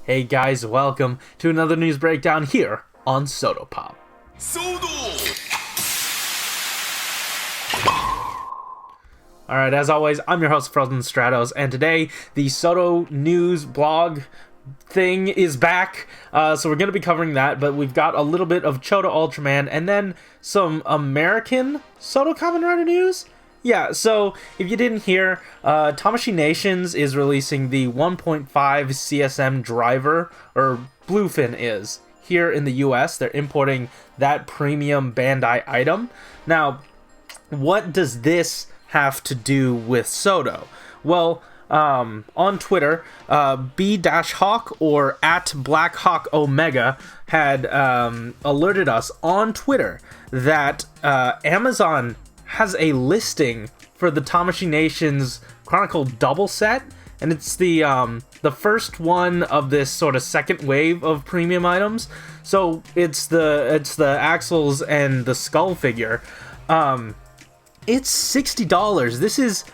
Hey guys, welcome to another news breakdown here on Soto Pop. Alright, as always, I'm your host, Frozen Stratos, and today the Soto news blog thing is back. So we're going to be covering that, but we've got a little bit of CHODO Ultraman, and then some American Soto Kamen Rider news. Yeah, so if you didn't hear, Tamashii Nations is releasing the 1.5 CSM driver, or Bluefin is. Here in the US, they're importing that premium Bandai item. Now, what does this have to do with Soto? Well, on Twitter, B-Hawk or at Blackhawk Omega had alerted us on Twitter that Amazon has a listing for the Tamashii Nations Chronicle double set, and it's the first one of this sort of second wave of premium items. So it's the axles and the skull figure. It's $60. This is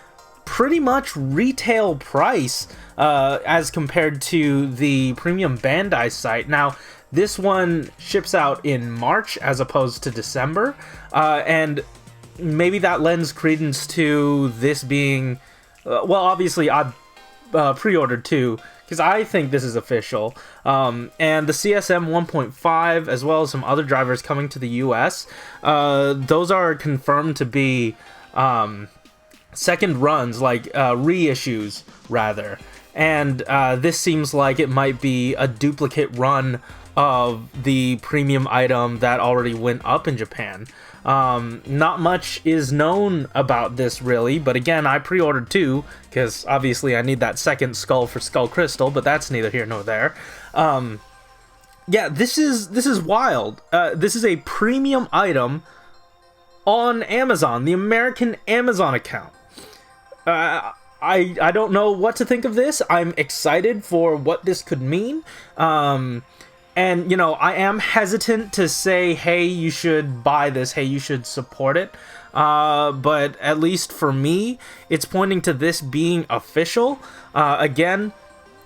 pretty much retail price as compared to the premium Bandai site. Now, this one ships out in March as opposed to December, and maybe that lends credence to this being, well, obviously I pre-ordered too, because I think this is official, and the CSM 1.5 as well as some other drivers coming to the US, those are confirmed to be second runs, like reissues rather, and this seems like it might be a duplicate run of the premium item that already went up in Japan. Not much is known about this really, but again, I pre-ordered too, because obviously I need that second skull for Skull Crystal, but that's neither here nor there. Yeah, this is wild. This is a premium item on Amazon, the American Amazon account. I don't know what to think of this. I'm excited for what this could mean. And, you know, I am hesitant to say, hey, you should buy this, hey, you should support it. But at least for me, it's pointing to this being official. Again,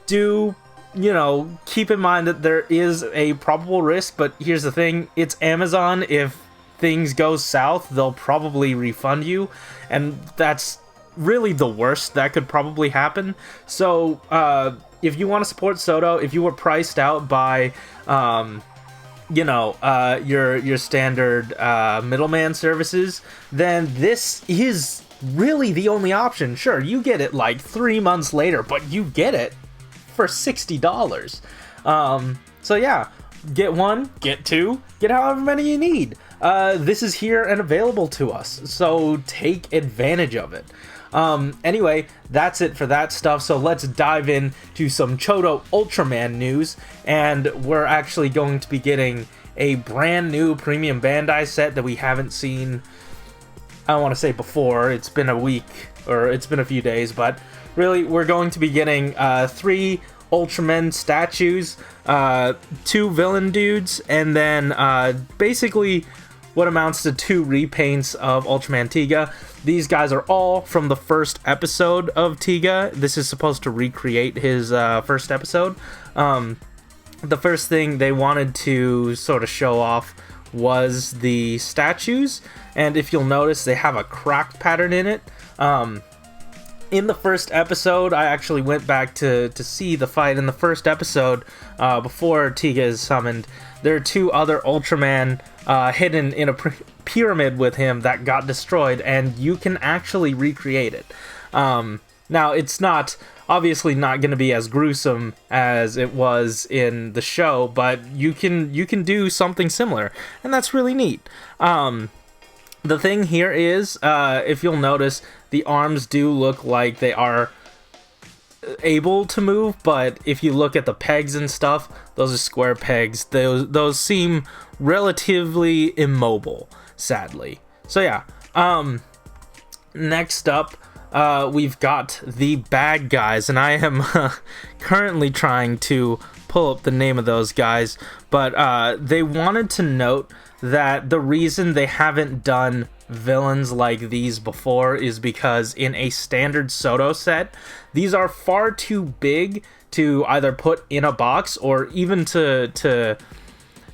do, you know, keep in mind that there is a probable risk, but here's the thing, it's Amazon. If things go south, they'll probably refund you, and that's really the worst that could probably happen. So, if you want to support Soto, if you were priced out by, you know, your standard middleman services, then this is really the only option. Sure, you get it like 3 months later, but you get it for $60. So yeah, get one, get two, get however many you need. This is here and available to us, so take advantage of it. Anyway, that's it for that stuff, so let's dive into some CHODO Ultraman news, and we're actually going to be getting a brand new premium Bandai set that we haven't seen, I don't want to say before, it's been a week, or it's been a few days, but really, we're going to be getting 3 Ultraman statues, 2 villain dudes, and then basically what amounts to 2 repaints of Ultraman Tiga. These guys are all from the first episode of Tiga. This is supposed to recreate his first episode. The first thing they wanted to sort of show off was the statues, and if you'll notice, they have a cracked pattern in it. In the first episode, I actually went back to see the fight in the first episode before Tiga is summoned. There are 2 other Ultraman hidden in a pyramid with him that got destroyed, and you can actually recreate it. Now, it's obviously not going to be as gruesome as it was in the show, but you can do something similar, and that's really neat. The thing here is, if you'll notice, the arms do look like they are able to move, but if you look at the pegs and stuff, those are square pegs. Those seem relatively immobile, sadly. So yeah, next up, we've got the bad guys, and I am currently trying to pull up the name of those guys, but they wanted to note that the reason they haven't done villains like these before is because in a standard Soto set, these are far too big to either put in a box or even to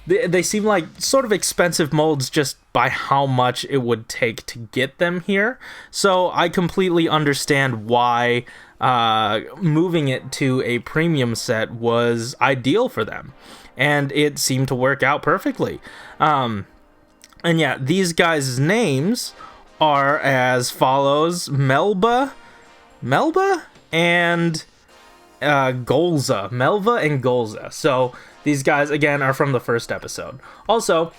they seem like sort of expensive molds just by how much it would take to get them here. So I completely understand why moving it to a premium set was ideal for them. And it seemed to work out perfectly. And yeah, these guys' names are as follows: Melba, and Golza. Melva and Golza. So these guys, again, are from the first episode. Also,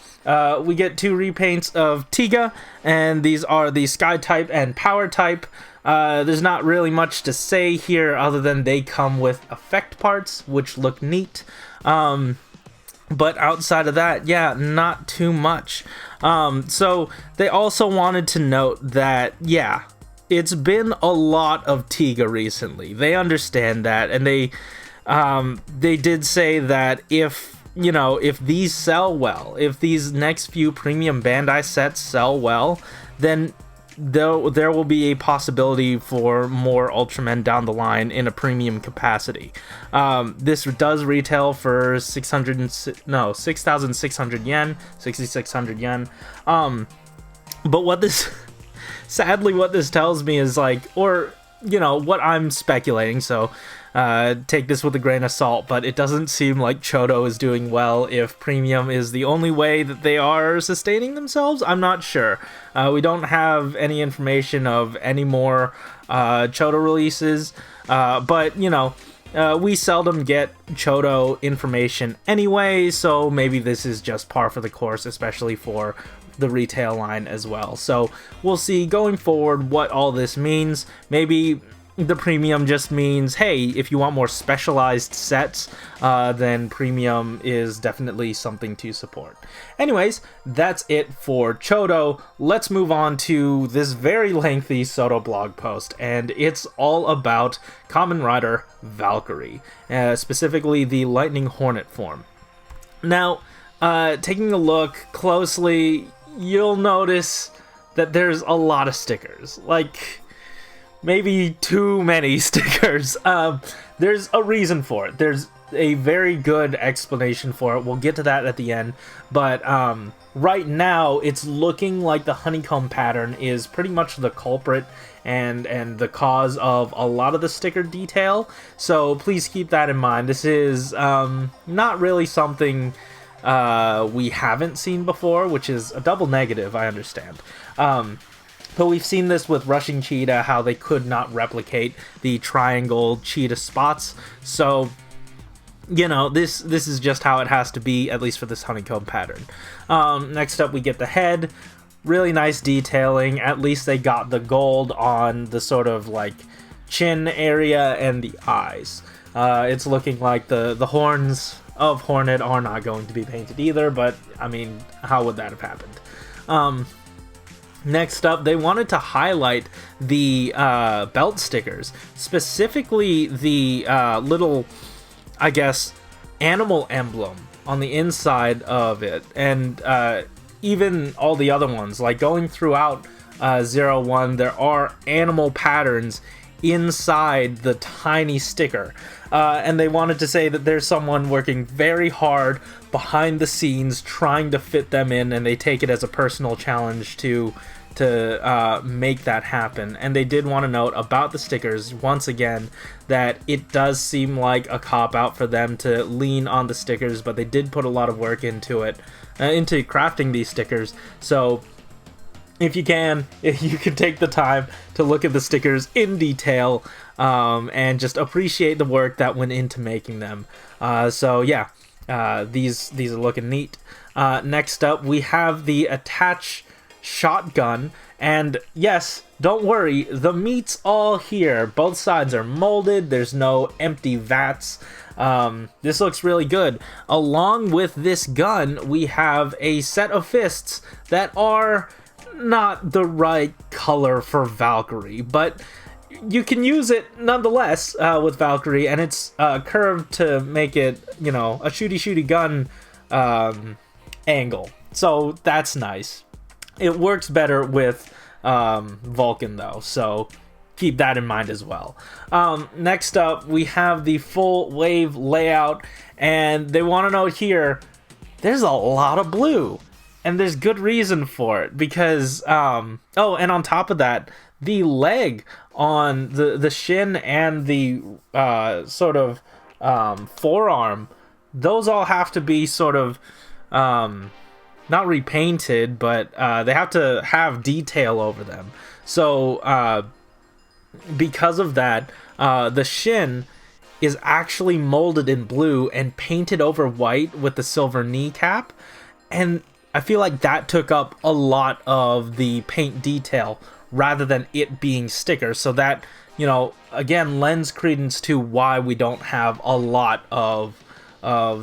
we get 2 repaints of Tiga, and these are the Sky type and Power type. There's not really much to say here other than they come with effect parts, which look neat. But outside of that, yeah, not too much. So they also wanted to note that, yeah, it's been a lot of Tiga recently. They understand that, and they did say that if these sell well, if these next few premium Bandai sets sell well, then there will be a possibility for more Ultramen down the line in a premium capacity. This does retail for 6,600 yen, 6,600 yen. But sadly, what this tells me is like, or what I'm speculating, so take this with a grain of salt, but it doesn't seem like CHODO is doing well if premium is the only way that they are sustaining themselves. I'm not sure. We don't have any information of any more CHODO releases, but we seldom get CHODO information anyway, so maybe this is just par for the course, especially for the retail line as well. So we'll see going forward what all this means. Maybe the premium just means, hey, if you want more specialized sets, then premium is definitely something to support. Anyways, that's it for CHODO. Let's move on to this very lengthy CHODO blog post, and it's all about Kamen Rider Valkyrie, specifically the Lightning Hornet form. Now, taking a look closely, you'll notice that there's a lot of stickers. Like, maybe too many stickers. There's a reason for it. There's a very good explanation for it. We'll get to that at the end. But right now, it's looking like the honeycomb pattern is pretty much the culprit and the cause of a lot of the sticker detail. So please keep that in mind. This is not really something we haven't seen before, which is a double negative, I understand. But we've seen this with Rushing Cheetah, how they could not replicate the triangle cheetah spots. So, this is just how it has to be, at least for this honeycomb pattern. Next up, we get the head. Really nice detailing. At least they got the gold on the sort of like chin area and the eyes. It's looking like the horns of Hornet are not going to be painted either, but I mean, how would that have happened? Next up, they wanted to highlight the belt stickers, specifically the little, I guess, animal emblem on the inside of it, and even all the other ones. Like going throughout 01, there are animal patterns inside the tiny sticker. And they wanted to say that there's someone working very hard behind the scenes trying to fit them in, and they take it as a personal challenge to make that happen. And they did want to note about the stickers, once again, that it does seem like a cop-out for them to lean on the stickers, but they did put a lot of work into it, into crafting these stickers. So if you can take the time to look at the stickers in detail, and just appreciate the work that went into making them. So yeah, these are looking neat. Next up, we have the attach shotgun, and yes, don't worry, the meat's all here. Both sides are molded. There's no empty vats. This looks really good. Along with this gun, we have a set of fists that are not the right color for Valkyrie, but you can use it nonetheless with Valkyrie, and it's curved to make it, a shooty gun angle. So that's nice. It works better with Vulcan though, so keep that in mind as well. Next up, we have the full wave layout, and they want to note here, there's a lot of blue, and there's good reason for it, because, oh, and on top of that, the leg on the shin and the sort of forearm, those all have to be sort of not repainted, but they have to have detail over them. So because of that, the shin is actually molded in blue and painted over white with the silver kneecap, and I feel like that took up a lot of the paint detail rather than it being stickers. So that, you know, again, lends credence to why we don't have a lot of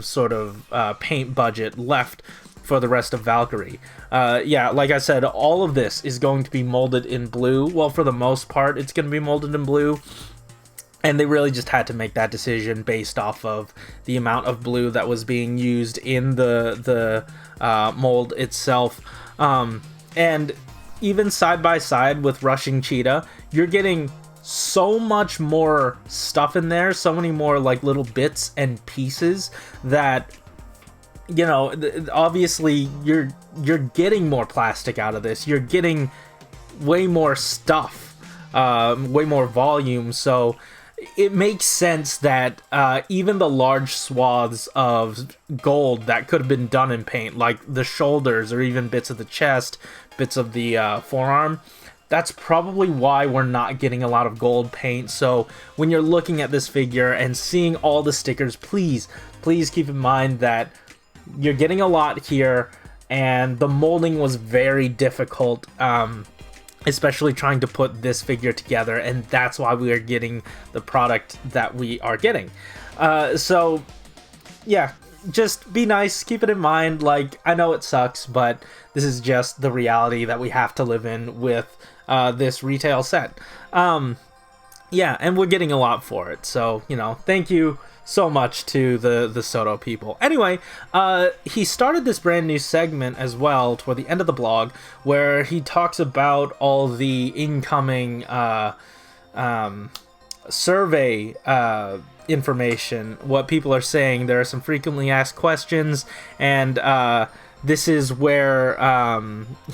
sort of paint budget left for the rest of Valkyrie. Yeah, like I said, all of this is going to be molded in blue. Well, for the most part, it's going to be molded in blue. And they really just had to make that decision based off of the amount of blue that was being used in the mold itself. And even side by side with Rushing Cheetah, you're getting so much more stuff in there, so many more like little bits and pieces that, you know, obviously you're getting more plastic out of this. You're getting way more stuff, way more volume. So it makes sense that even the large swaths of gold that could have been done in paint, like the shoulders or even bits of the chest, bits of the forearm, that's probably why we're not getting a lot of gold paint. So when you're looking at this figure and seeing all the stickers, please keep in mind that you're getting a lot here, and the molding was very difficult, especially trying to put this figure together, and that's why we are getting the product that we are getting. So yeah, just be nice, keep it in mind. Like, I know it sucks, but this is just the reality that we have to live in with this retail set. Yeah, and we're getting a lot for it, so, you know, thank you so much to the CHODO people. Anyway, he started this brand new segment as well toward the end of the blog, where he talks about all the incoming survey information, what people are saying. There are some frequently asked questions, and this is where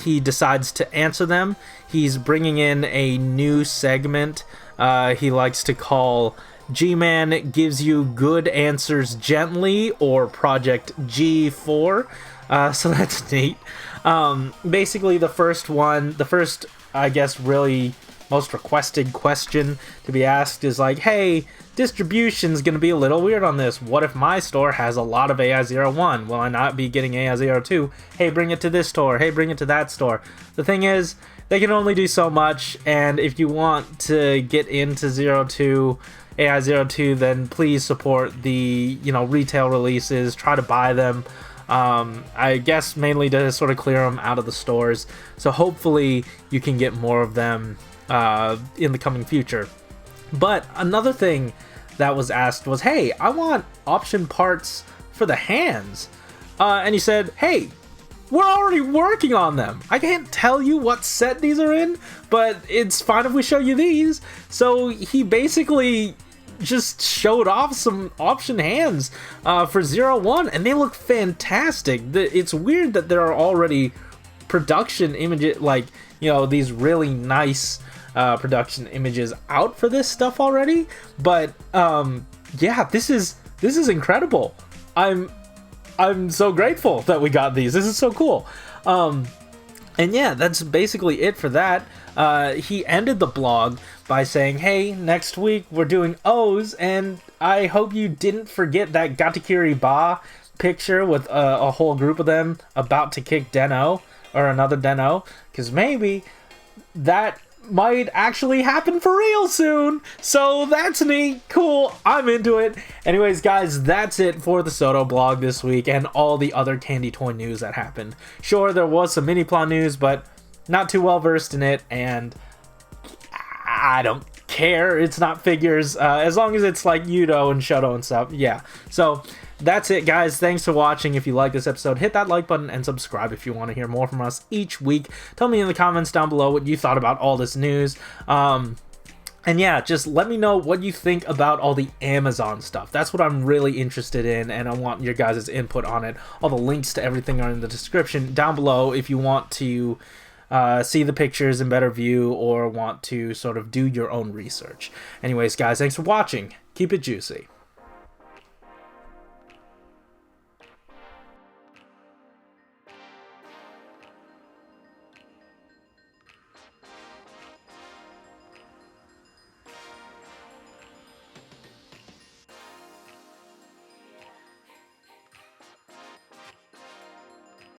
he decides to answer them. He's bringing in a new segment he likes to call GMan Gives You Good Answers Gently, or Project G4. So that's neat. Basically, the first, I guess, really most requested question to be asked is like, hey, distribution's gonna be a little weird on this. What if my store has a lot of AI01? Will I not be getting AI02? Hey, bring it to this store. Hey, bring it to that store. The thing is, they can only do so much, and if you want to get into 02, AI02, then please support the, you know, retail releases. Try to buy them. I guess mainly to sort of clear them out of the stores. So hopefully you can get more of them in the coming future. But another thing that was asked was, hey, I want option parts for the hands. And he said, hey, we're already working on them. I can't tell you what set these are in, but it's fine if we show you these. So he basically just showed off some option hands for 01, and they look fantastic. It's weird that there are already production images, like, you know, these really nice production images out for this stuff already, but yeah, this is incredible. I'm so grateful that we got these. This is so cool. And yeah, that's basically it for that. He ended the blog by saying, hey, next week we're doing O's, and I hope you didn't forget that Gatakiri Ba picture with a whole group of them about to kick Den-O, or another Den-O, because maybe that might actually happen for real soon. So that's neat. Cool. I'm into it. Anyways, guys, that's it for the CHODO blog this week and all the other candy toy news that happened. Sure, there was some mini plot news, but not too well versed in it, and I don't care. It's not figures, as long as it's like Yudo and Shodo and stuff. Yeah. So that's it, guys. Thanks for watching. If you like this episode, hit that like button and subscribe if you want to hear more from us each week. Tell me in the comments down below what you thought about all this news. And yeah, just let me know what you think about all the Amazon stuff. That's what I'm really interested in, and I want your guys' input on it. All the links to everything are in the description down below if you want to see the pictures in better view or want to sort of do your own research. Anyways, guys, thanks for watching. Keep it juicy.